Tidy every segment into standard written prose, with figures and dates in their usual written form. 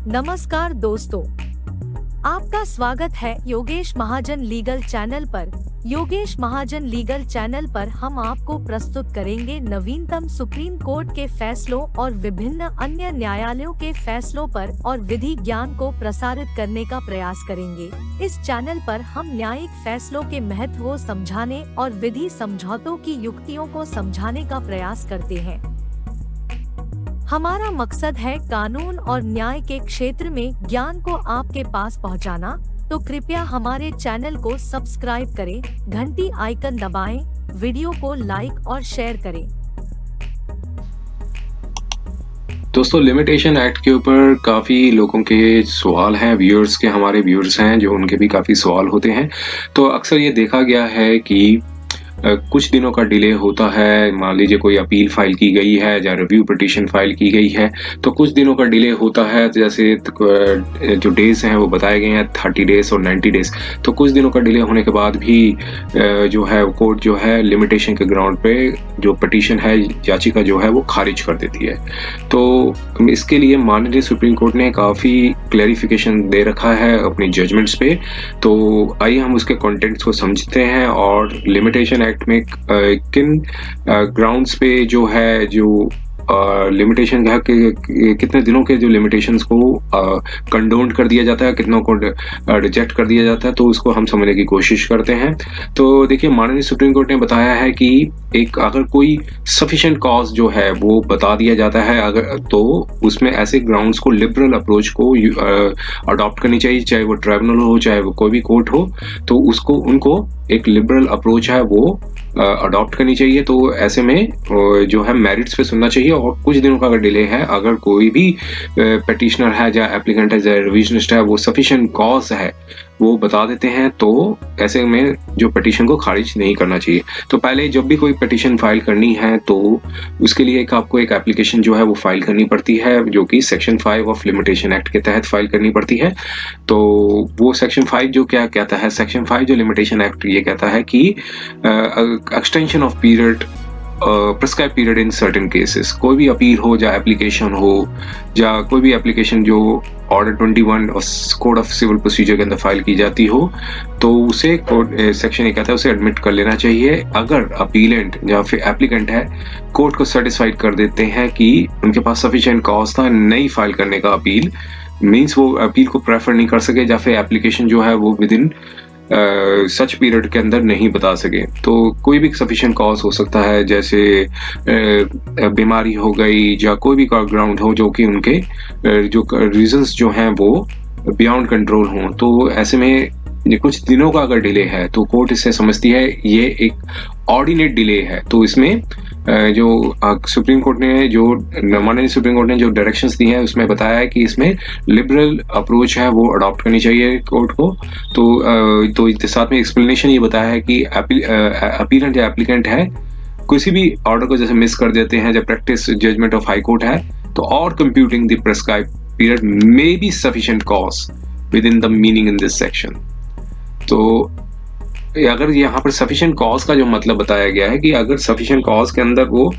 नमस्कार दोस्तों, आपका स्वागत है योगेश महाजन लीगल चैनल पर। योगेश महाजन लीगल चैनल पर हम आपको प्रस्तुत करेंगे नवीनतम सुप्रीम कोर्ट के फैसलों और विभिन्न अन्य न्यायालयों के फैसलों पर और विधि ज्ञान को प्रसारित करने का प्रयास करेंगे। इस चैनल पर हम न्यायिक फैसलों के महत्व को समझाने और विधि समझौतों की युक्तियों को समझाने का प्रयास करते हैं। हमारा मकसद है कानून और न्याय के क्षेत्र में ज्ञान को आपके पास पहुंचाना, तो कृपया हमारे चैनल को सब्सक्राइब करें, घंटी आइकन दबाएं, वीडियो को लाइक और शेयर करें। दोस्तों, लिमिटेशन एक्ट के ऊपर काफ़ी लोगों के सवाल हैं, व्यूअर्स के, हमारे व्यूअर्स हैं जो उनके भी काफ़ी सवाल होते हैं। तो अक्सर ये देखा गया है कि कुछ दिनों का डिले होता है। मान लीजिए कोई अपील फाइल की गई है या रिव्यू पिटीशन फाइल की गई है, तो कुछ दिनों का डिले होता है। जैसे जो डेज हैं वो बताए गए हैं 30 डेज और 90 डेज। तो कुछ दिनों का डिले होने के बाद भी जो है कोर्ट जो है लिमिटेशन के ग्राउंड पे जो पिटीशन है, याचिका जो है वो खारिज कर देती है। तो इसके लिए माननीय सुप्रीम कोर्ट ने काफ़ी क्लैरिफिकेशन दे रखा है अपनी जजमेंट्स पे। तो आइए हम उसके कंटेंट्स को समझते हैं और लिमिटेशन एक्ट में किन ग्राउंड्स पे जो है जो लिमिटेशन है कि कितने दिनों के जो लिमिटेशंस को कंडोन कर दिया जाता है, कितनों को रिजेक्ट कर दिया जाता है, तो उसको हम समझने की कोशिश करते हैं। तो देखिए, माननीय सुप्रीम कोर्ट ने बताया है कि एक अगर कोई सफिशिएंट कॉज जो है वो बता दिया जाता है अगर, तो उसमें ऐसे ग्राउंड्स को लिबरल अप्रोच को अडॉप्ट करनी चाहिए, चाहे वो ट्राइब्यूनल हो चाहे वो कोई भी कोर्ट हो। तो उसको उनको एक लिबरल अप्रोच है वो अडॉप्ट करनी चाहिए। तो ऐसे में जो है मेरिट्स पे सुनना चाहिए। और कुछ दिनों का अगर डिले है, अगर कोई भी पिटिशनर है या एप्लीकेंट है या रिविजनिस्ट है वो सफिशिएंट कॉज है वो बता देते हैं, तो ऐसे में जो पिटीशन को खारिज नहीं करना चाहिए। तो पहले जब भी कोई पिटीशन फाइल करनी है तो उसके लिए आपको एक एप्लीकेशन जो है वो फाइल करनी पड़ती है, जो कि सेक्शन 5 ऑफ लिमिटेशन एक्ट के तहत फाइल करनी पड़ती है। तो वो सेक्शन 5 जो क्या कहता है, सेक्शन 5 जो लिमिटेशन एक्ट ये कहता है कि extension of period, prescribe period in certain cases. कोई भी अपील हो या एप्लीकेशन हो या कोई भी एप्लीकेशन जो ऑर्डर 21 और कोड ऑफ सिविल प्रोसीजर के अंदर फाइल की जाती हो, तो उसे सेक्शन ये कहता है उसे एडमिट कर लेना चाहिए अगर अपीलेंट या फिर एप्लीकेंट है कोर्ट को सेटिस्फाइड कर देते हैं कि उनके पास सफिशिएंट कॉज था नहीं फाइल करने का अपील। मीन्स वो अपील को प्रेफर नहीं कर सके या फिर एप्लीकेशन जो है वो विद इन सच पीरियड के अंदर नहीं बता सके। तो कोई भी सफिशिएंट कॉज हो सकता है, जैसे बीमारी हो गई या कोई भी ग्राउंड हो जो कि उनके जो रीजंस जो हैं वो बियॉन्ड कंट्रोल हों। तो ऐसे में कुछ दिनों का अगर डिले है तो कोर्ट इससे समझती है ये एक ऑर्डिनेट डिले है। तो इसमें जो सुप्रीम कोर्ट ने जो माननीय सुप्रीम कोर्ट ने जो डायरेक्शंस दी हैं उसमें बताया है कि इसमें लिबरल अप्रोच है वो अडॉप्ट करनी चाहिए कोर्ट को। तो साथ में एक्सप्लेनेशन ये बताया है कि अपीलेंट या एप्लीकेंट है किसी भी ऑर्डर को जैसे मिस कर देते हैं, जब practice judgement of high court है, तो और computing the prescribe period may be sufficient cause within the meaning in this section. तो अगर यहाँ पर सफिशिएंट कॉज का जो मतलब बताया गया है कि अगर सफिशिएंट कॉज के अंदर वो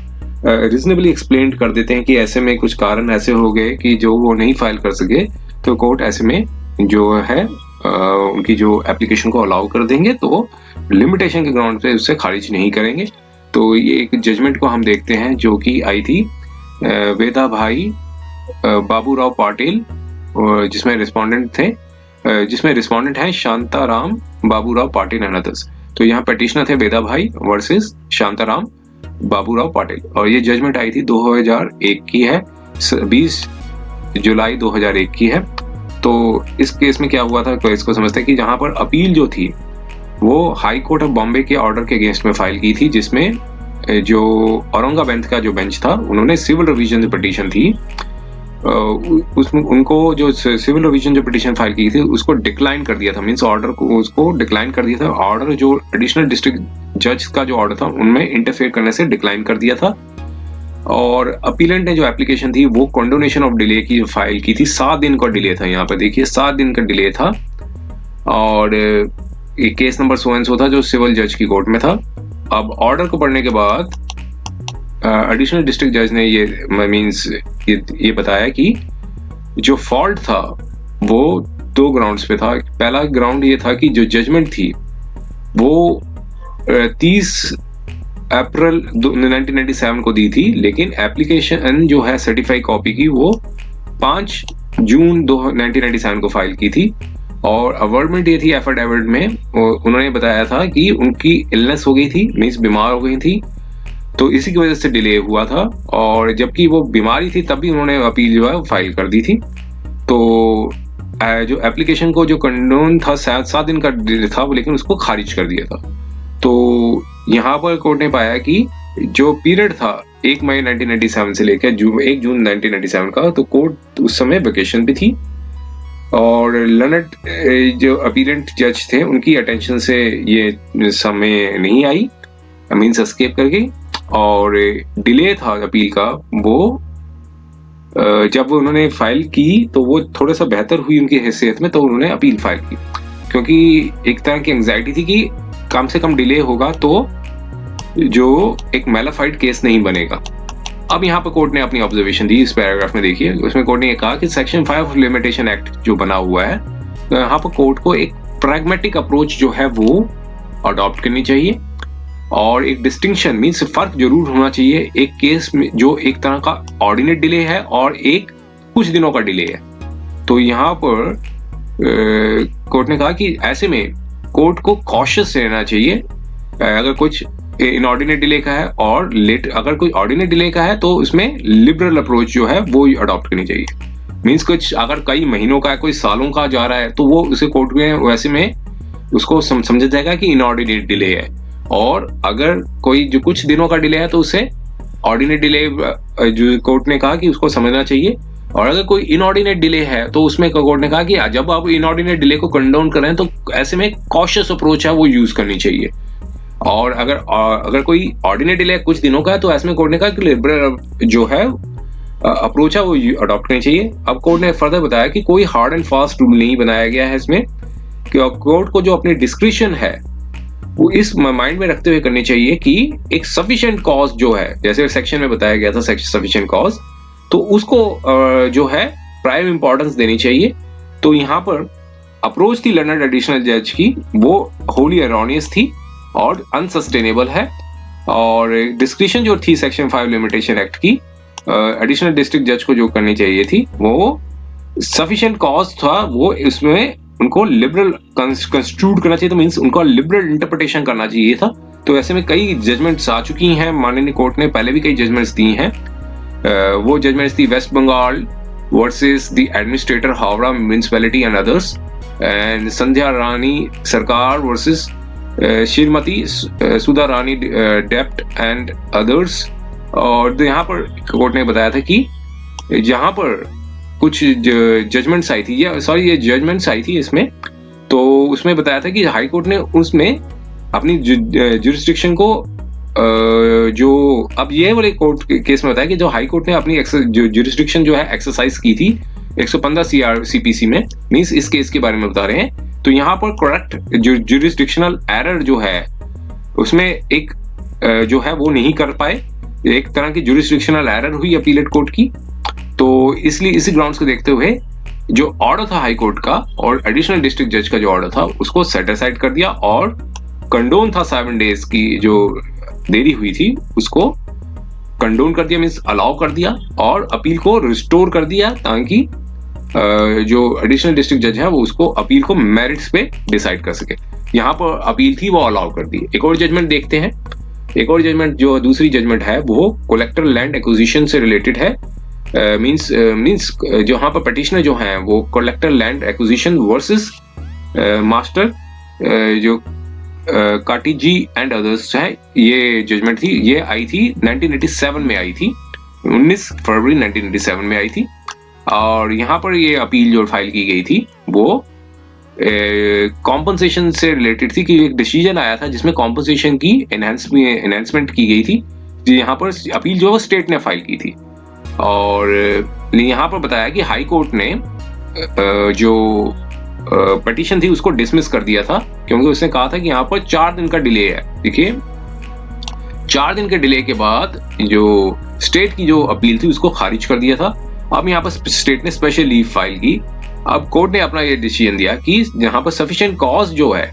रीजनेबली एक्सप्लेन कर देते हैं कि ऐसे में कुछ कारण ऐसे हो गए कि जो वो नहीं फाइल कर सके, तो कोर्ट ऐसे में जो है उनकी जो एप्लीकेशन को अलाउ कर देंगे, तो लिमिटेशन के ग्राउंड पे उससे खारिज नहीं करेंगे। तो ये एक जजमेंट को हम देखते हैं जो कि आई थी वेदा भाई बाबूराव पाटिल, जिसमें रिस्पोंडेंट हैं शांताराम बाबूराव पाटिल एंड अदर्स। तो यहाँ पिटिशनर थे वेदा भाई वर्सेस शांताराम बाबूराव पाटिल, और ये जजमेंट आई थी 2001 की है, 20 जुलाई 2001 की है। तो इस केस में क्या हुआ था, तो इसको समझते हैं कि जहां पर अपील जो थी वो हाई कोर्ट ऑफ बॉम्बे के ऑर्डर के अगेंस्ट में फाइल की थी, जिसमें जो औरंगाबाद का जो बेंच था उन्होंने सिविल रिवीजन पिटीशन थी, उसमें उनको जो सिविल रिवीजन जो पिटीशन फाइल की थी उसको डिक्लाइन कर दिया था। मींस ऑर्डर को उसको डिक्लाइन कर दिया था। ऑर्डर जो एडिशनल डिस्ट्रिक्ट जज का जो ऑर्डर था उनमें इंटरफेयर करने से डिक्लाइन कर दिया था। और अपीलेंट ने जो एप्लीकेशन थी वो कंडोनेशन ऑफ डिले की फाइल की थी। 7 दिन का डिले था, यहाँ पे देखिए 7 दिन का डिले था। और ये case number so and so था जो सिविल जज की कोर्ट में था। अब ऑर्डर को पढ़ने के बाद एडिशनल डिस्ट्रिक्ट जज ने ये मींस ये बताया कि जो फॉल्ट था वो 2 ग्राउंड्स पे था। पहला ग्राउंड ये था कि जो जजमेंट थी वो 30 अप्रैल 1997 को दी थी, लेकिन एप्लीकेशन जो है सर्टिफाइड कॉपी की वो 5 जून 1997 को फाइल की थी। और अवर्डमेंट ये थी एफिडेविट में, उन्होंने बताया था कि उनकी इलनेस हो गई थी, मीन्स बीमार हो गई थी, तो इसी की वजह से डिले हुआ था। और जबकि वो बीमारी थी तब भी उन्होंने अपील जो है फाइल कर दी थी। तो जो एप्लीकेशन को जो कंडोन था 7 दिन का था वो, लेकिन उसको खारिज कर दिया था। तो यहाँ पर कोर्ट ने पाया कि जो पीरियड था 1 मई 1997 से लेकर 1 जून 1997 का, तो कोर्ट उस समय वेकेशन पे थी और लर्नड जो अपीलेंट जज थे उनकी अटेंशन से ये समय नहीं आई, मीन्स एस्केप कर गई। और डिले था अपील का, वो जब उन्होंने फाइल की तो वो थोड़ा सा बेहतर हुई उनकी हैसियत में, तो उन्होंने अपील फाइल की, क्योंकि एक तरह की एंग्जाइटी थी कि कम से कम डिले होगा तो जो एक मैलाफाइड केस नहीं बनेगा। अब यहाँ पर कोर्ट ने अपनी ऑब्जर्वेशन दी, इस पैराग्राफ में देखिए, उसमें कोर्ट ने ये कहा कि सेक्शन 5 ऑफ लिमिटेशन एक्ट जो बना हुआ है, यहाँ पर कोर्ट को एक प्रैग्मेटिक अप्रोच जो है वो अडॉप्ट करनी चाहिए और एक डिस्टिंक्शन मीन्स फर्क जरूर होना चाहिए एक केस में जो एक तरह का ऑर्डिनेट डिले है और एक कुछ दिनों का डिले है। तो यहाँ पर कोर्ट ने कहा कि ऐसे में कोर्ट को कॉशियस रहना चाहिए। अगर कुछ इनऑर्डिनेट डिले का है और लेट, अगर कोई ऑर्डिनेट डिले का है तो उसमें लिबरल अप्रोच जो है वो अडॉप्ट करनी चाहिए। मीन्स कुछ अगर कई महीनों का है, कोई सालों का जा रहा है, तो वो उसे कोर्ट में वैसे में उसको समझा जाएगा कि इनऑर्डिनेट डिले है। और अगर कोई जो कुछ दिनों का डिले है तो उसे ऑर्डिनेट डिले जो कोर्ट ने कहा कि उसको समझना चाहिए। और अगर कोई इनऑर्डिनेट डिले है तो उसमें कोर्ट ने कहा कि जब आप इनऑर्डिनेट डिले को कंडोन करें तो ऐसे में कॉशियस अप्रोच है वो यूज करनी चाहिए। और अगर कोई ऑर्डिनेट डिले कुछ दिनों का है तो ऐसे में कोर्ट ने कहा कि लिबरल जो है अप्रोच है वो अडॉप्ट करनी चाहिए। अब कोर्ट ने फर्दर बताया कि कोई हार्ड एंड फास्ट रूल नहीं बनाया गया है इसमें, कि कोर्ट को जो अपनी डिस्क्रिप्शन है वो इस माइंड में रखते हुए करनी चाहिए कि एक सफिशिएंट कॉज जो है, जैसे सेक्शन में बताया गया था सफिशिएंट कॉज, तो उसको जो है प्राइम इंपॉर्टेंस देनी चाहिए। तो यहाँ पर अप्रोच थी लर्नड एडिशनल जज की वो होली एरोनियस थी और अनसस्टेनेबल है। और डिस्क्रिप्शन जो थी सेक्शन 5 लिमिटेशन एक्ट की एडिशनल डिस्ट्रिक्ट जज को जो करनी चाहिए थी वो सफिशिएंट कॉज था, वो इसमें उनको लिबरल कंस्ट्रूड करना चाहिए, तो मींस उनको लिबरल इंटरप्रिटेशन करना चाहिए था। तो ऐसे में कई जजमेंट्स आ चुकी हैं, माननीय कोर्ट ने पहले भी कई जजमेंट्स दी हैं। वो जजमेंट्स थी West Bengal versus the administrator Howrah municipality and others, and Sandhya Rani Sarkar versus Shrimati Sudha Rani डेप्ट एंड अदर्स। और यहाँ पर कोर्ट ने बताया था कि जहाँ पर कुछ जजमेंट्स आई थी, ये जजमेंट्स आई थी इसमें, तो उसमें बताया था कि हाई कोर्ट ने उसमें अपनी जुरिस्डिक्शन को जो अब ये वाले कोर्ट केस में बताया कि जो हाई कोर्ट ने अपनी जुरिस्डिक्शन जो है एक्सरसाइज की थी 115 CRCPC में, मींस इस केस के बारे में बता रहे हैं। तो यहाँ पर करेक्ट जुरिस्डिक्शनल एरर जो है उसमें एक जो है वो नहीं कर पाए, एक तरह की जुरिस्डिक्शनल एरर हुई अपीलेट कोर्ट की। तो इसलिए इसी ग्राउंड्स को देखते हुए जो ऑर्डर था हाई कोर्ट का और एडिशनल डिस्ट्रिक्ट जज का जो ऑर्डर था उसको सेट असाइड कर दिया और कंडोन था 7 डेज की जो देरी हुई थी उसको कंडोन कर दिया, मींस अलाउ कर दिया, और अपील को रिस्टोर कर दिया ताकि जो एडिशनल डिस्ट्रिक्ट जज है वो उसको अपील को मेरिट्स पे डिसाइड कर सके। यहाँ पर अपील थी वो अलाउ कर दी। एक और जजमेंट देखते हैं। एक और जजमेंट जो दूसरी जजमेंट है वो कलेक्टर लैंड एक्विजिशन से रिलेटेड है। मींस जो यहाँ पर पिटिशनर जो हैं वो collector land acquisition versus master जो काटी जी एंड अदर्स है, ये जजमेंट थी। ये आई थी 1987 में आई थी, 19 फरवरी 1987 में आई थी। और यहाँ पर ये अपील जो फाइल की गई थी वो कॉम्पनसेशन से रिलेटेड थी, कि एक डिसीजन आया था जिसमें कॉम्पनसेशन की एनहांसमेंट की गई थी। यहाँ पर अपील जो स्टेट ने फाइल की थी। और यहाँ पर बताया कि हाई कोर्ट ने जो पिटीशन थी उसको डिसमिस कर दिया था, क्योंकि उसने कहा था कि यहाँ पर 4 दिन का डिले है। देखिए 4 दिन के डिले के बाद जो स्टेट की जो अपील थी उसको खारिज कर दिया था। अब यहाँ पर स्टेट ने स्पेशल लीव फाइल की। अब कोर्ट ने अपना ये डिसीजन दिया कि यहाँ पर सफिशिएंट कॉज जो है,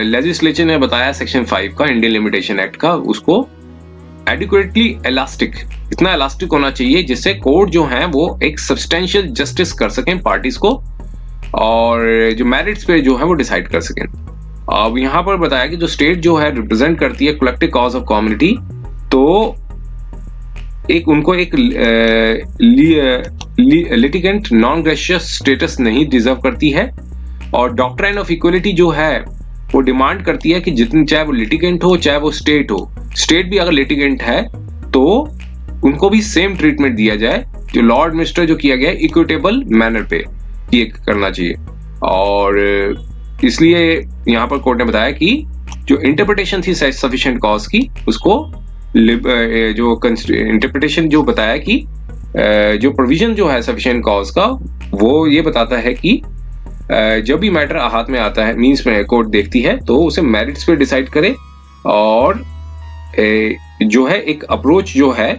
लेजिस्लेचर ने बताया सेक्शन 5 का इंडियन लिमिटेशन एक्ट का, उसको एडिक्वेटली इलास्टिक, इतना इलास्टिक होना चाहिए जिससे कोर्ट जो है वो एक सब्सटेंशियल जस्टिस कर सकें पार्टीज को, और जो मेरिट्स पे जो है वो डिसाइड कर सकें। अब यहाँ पर बताया कि जो स्टेट जो है रिप्रेजेंट करती है कलेक्टिव कॉज ऑफ कम्युनिटी, तो एक उनको एक लिटिगेंट नॉन ग्रेशियस स्टेटस नहीं डिजर्व करती है, और डॉक्ट्राइन ऑफ इक्वलिटी जो है वो डिमांड करती है कि जितने, चाहे वो लिटिगेंट हो चाहे वो स्टेट हो, स्टेट भी अगर लिटिगेंट है तो उनको भी सेम ट्रीटमेंट दिया जाए, जो लॉ एडमिनिस्टर जो किया गया है इक्विटेबल मैनर पे ये करना चाहिए। और इसलिए यहाँ पर कोर्ट ने बताया कि जो इंटरप्रिटेशन थी सफिशिएंट कॉज की, उसको जो इंटरप्रिटेशन जो बताया कि जो प्रोविजन जो है सफिशिएंट कॉज का, वो ये बताता है कि जब भी मैटर हाथ में आता है, मींस में कोर्ट देखती है तो उसे मेरिट्स पे डिसाइड करे, और जो है एक अप्रोच जो है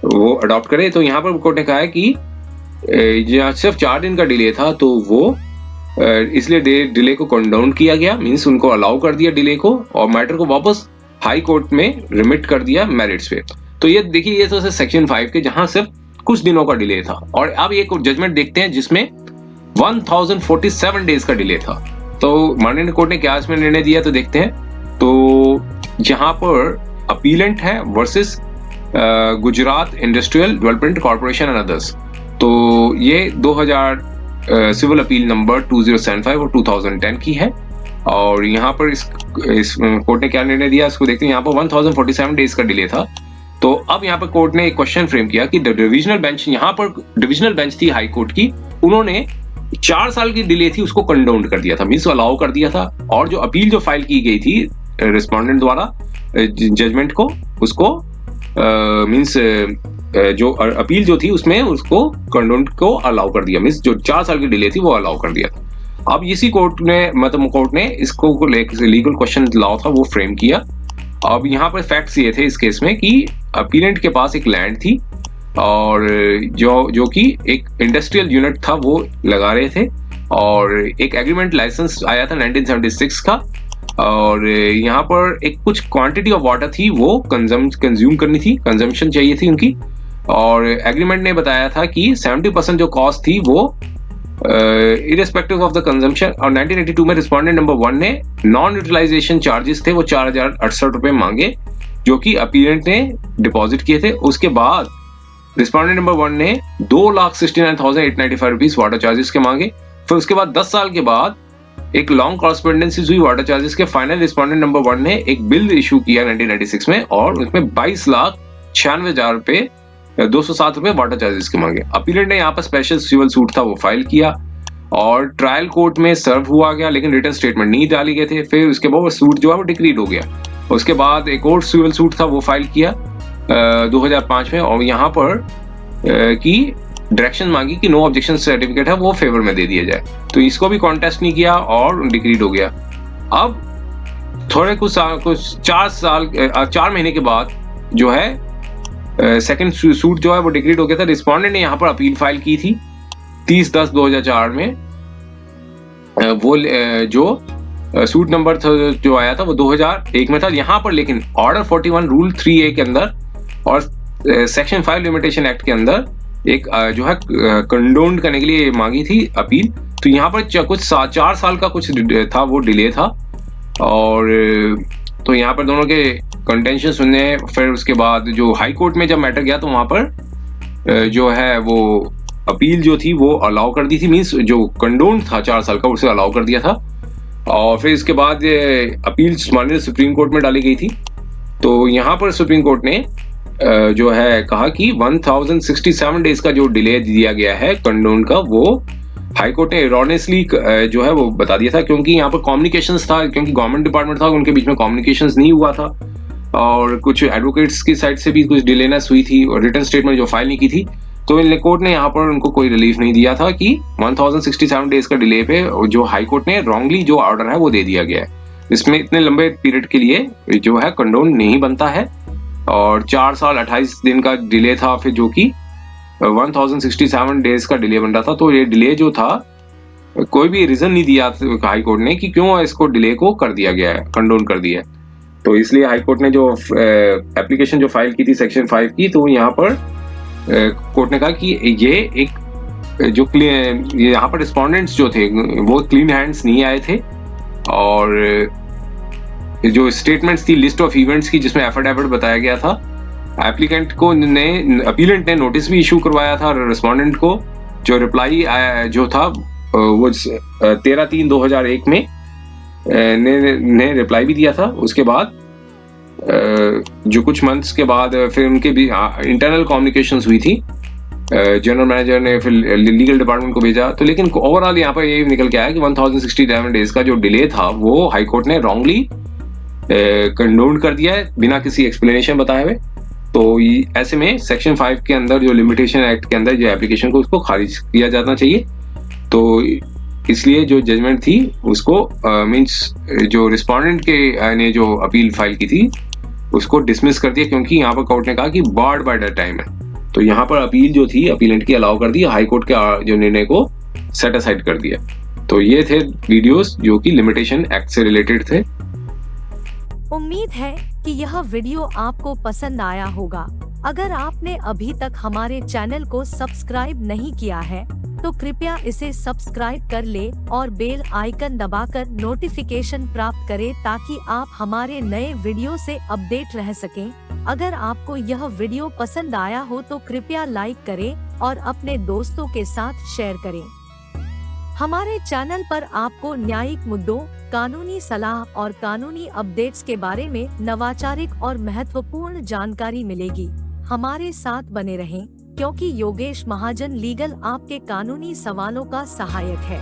वो अडॉप्ट करे। तो यहाँ पर कोर्ट ने कहा है कि सिर्फ 4 दिन का डिले था तो वो इसलिए डिले को कंडाउन किया गया, मींस उनको अलाउ कर दिया डिले को, और मैटर को वापस हाई कोर्ट में रिमिट कर दिया मेरिट्स पे। तो ये देखिए, ये तो सेक्शन 5 के जहां सिर्फ कुछ दिनों का डिले था, और अब एक जजमेंट देखते हैं जिसमें 1047 डेज का डिले था। तो माननीय कोर्ट ने क्या इसमें निर्णय दिया तो देखते हैं। तो यहाँ पर अपीलेंट है versus Gujarat industrial development corporation and others. तो ये 2000 सिविल अपील नंबर 2075 और 2010 की है, और यहाँ पर इस कोर्ट ने क्या निर्णय दिया इसको देखते हैं। यहाँ पर 1047 डेज का डिले था। तो अब यहाँ पर कोर्ट ने एक क्वेश्चन फ्रेम किया कि डिविजनल बेंच, यहाँ पर डिविजनल बेंच थी हाई कोर्ट की, उन्होंने 4 साल की डिले थी उसको कंडाउन कर दिया था, मींस अलाउ कर दिया था, और जो अपील जो फाइल की गई थी रिस्पोंडेंट द्वारा जजमेंट को, उसको मींस जो अपील जो थी उसमें उसको कंडाउन को अलाउ कर दिया, मींस जो 4 साल की डिले थी वो अलाउ कर दिया था। अब इसी कोर्ट ने मतलब कोर्ट ने इसको लीगल क्वेश्चन लॉ था वो फ्रेम किया। अब यहाँ पर फैक्ट्स ये थे इस केस में कि अपीलेंट के पास एक लैंड थी, और जो कि एक इंडस्ट्रियल यूनिट था वो लगा रहे थे, और एक एग्रीमेंट लाइसेंस आया था 1976 का, और यहाँ पर एक कुछ क्वांटिटी ऑफ वाटर थी वो कंज्यूम करनी थी, कंजम्पशन चाहिए थी उनकी, और एग्रीमेंट ने बताया था कि 70% जो कॉस्ट थी वो इरेस्पेक्टिव ऑफ द कंजम्पशन, और 1982 में रिस्पोंडेंट नंबर 1 ने नॉन यूटिलाइजेशन चार्जेस थे वो 4068 रुपए मांगे, जो कि अपीलेंट ने डिपॉजिट किए थे। उसके बाद रिस्पोंडेंट नंबर 1 ने 2,69,895 रुपीज वाटर चार्जेस के मांगे। फिर उसके बाद 10 साल के बाद एक लॉन्ग कॉरेस्पोंडेंसी हुई वाटर चार्जेस के। फाइनल रिस्पोंडेंट नंबर 1 ने एक बिल इशू किया 1996 में, और उसमें 22,96,000 रुपए 207 रुपए वाटर चार्जेस के मांगे। अपीलेंट ने यहाँ पर स्पेशल सिविल सूट था वो फाइल किया, और ट्रायल कोर्ट में सर्व हुआ गया, लेकिन रिटर्न स्टेटमेंट नहीं डाली गए थे। फिर उसके बाद वो सूट जो है वो डिक्रीड हो गया। उसके बाद एक और सिविल सूट था वो फाइल किया 2005 में, और यहाँ पर की डायरेक्शन मांगी कि नो ऑब्जेक्शन सर्टिफिकेट है वो फेवर में दे दिया जाए। तो इसको भी कॉन्टेस्ट नहीं किया और डिक्रीड हो गया। अब थोड़े कुछ 4 महीने के बाद जो है सेकंड सूट जो है वो डिक्रीड हो गया था। रिस्पोंडेंट ने यहाँ पर अपील फाइल की थी 30/10/2004 में। वो जो सूट नंबर जो आया था वो 2001 में था यहाँ पर, लेकिन ऑर्डर 41 रूल 3A के अंदर और सेक्शन 5 लिमिटेशन एक्ट के अंदर एक जो है कंडोन्ड करने के लिए मांगी थी अपील। तो यहाँ पर कुछ 4 साल का कुछ था वो डिले था, और तो यहाँ पर दोनों के कंटेंशन सुनने। फिर उसके बाद जो हाई कोर्ट में जब मैटर गया तो वहां पर जो है वो अपील जो थी वो अलाउ कर दी थी, मींस जो कंडोन था 4 साल का उसे अलाउ कर दिया था। और फिर इसके बाद अपील माननीय सुप्रीम कोर्ट में डाली गई थी। तो यहाँ पर सुप्रीम कोर्ट ने जो है कहा कि 1067 डेज का जो डिले दिया गया है कंडोन का, वो हाई कोर्ट ने एरोनियसली जो है वो बता दिया था, क्योंकि यहाँ पर कम्युनिकेशंस था, क्योंकि गवर्नमेंट डिपार्टमेंट था, उनके बीच में कम्युनिकेशंस नहीं हुआ था, और कुछ एडवोकेट्स की साइड से भी कुछ डिलेनेस हुई थी, और रिटर्न स्टेटमेंट जो फाइल नहीं की थी। तो कोर्ट ने यहाँ पर उनको कोई रिलीफ नहीं दिया था कि 1067 डेज का डिले पे जो हाई कोर्ट ने रॉन्गली जो ऑर्डर है वो दे दिया गया है। इसमें इतने लंबे पीरियड के लिए जो है कंडोन नहीं बनता है, और 4 साल 28 दिन का डिले था फिर जो कि 1067 डेज का डिले बन रहा था। तो ये डिले जो था, कोई भी रीजन नहीं दिया हाई कोर्ट ने कि क्यों इसको डिले को कर दिया गया है, कंडोन कर दिया है। तो इसलिए हाई कोर्ट ने जो एप्लीकेशन जो फाइल की थी सेक्शन 5 की, तो यहाँ पर कोर्ट ने कहा कि ये एक जो यहाँ पर रिस्पोंडेंट्स जो थे वो क्लीन हैंड्स नहीं आए थे, और जो स्टेटमेंट्स थी लिस्ट ऑफ इवेंट्स की जिसमें एफिडेविट बताया गया था, एप्लीकेंट को अपीलेंट ने नोटिस भी इशू करवाया था रिस्पोंडेंट को। जो रिप्लाई जो था वो 13/3/2001 में ने रिप्लाई भी दिया था। उसके बाद जो कुछ मंथ्स के बाद फिर उनके भी इंटरनल कम्युनिकेशंस हुई थी, जनरल मैनेजर ने फिर लीगल डिपार्टमेंट को भेजा। तो लेकिन ओवरऑल यहाँ पर ये निकल के आया कि 1067 डेज का जो डिले था वो हाई कोर्ट ने रॉन्गली कंडोन कर दिया है बिना किसी एक्सप्लेनेशन बताए हुए। तो ऐसे में सेक्शन 5 के अंदर जो लिमिटेशन एक्ट के अंदर जो एप्लीकेशन को उसको खारिज किया जाना चाहिए। तो इसलिए जो जजमेंट थी उसको मींस जो रिस्पोंडेंट के ने जो अपील फाइल की थी उसको डिसमिस कर दिया, क्योंकि यहाँ पर कोर्ट ने कहा कि बार्ड बाय द टाइम है। तो यहाँ पर अपील जो थी अपीलेंट की अलाउ कर दी, हाई कोर्ट के जो निर्णय को सेट असाइड कर दिया। तो ये थे वीडियोस जो कि लिमिटेशन एक्ट से रिलेटेड थे। उम्मीद है कि यह वीडियो आपको पसंद आया होगा। अगर आपने अभी तक हमारे चैनल को सब्सक्राइब नहीं किया है तो कृपया इसे सब्सक्राइब कर ले और बेल आइकन दबाकर नोटिफिकेशन प्राप्त करें ताकि आप हमारे नए वीडियो से अपडेट रह सकें। अगर आपको यह वीडियो पसंद आया हो तो कृपया लाइक करें और अपने दोस्तों के साथ शेयर करें। हमारे चैनल पर आपको न्यायिक मुद्दों, कानूनी सलाह और कानूनी अपडेट्स के बारे में नवाचारिक और महत्वपूर्ण जानकारी मिलेगी। हमारे साथ बने रहें, क्योंकि योगेश महाजन लीगल आपके कानूनी सवालों का सहायक है।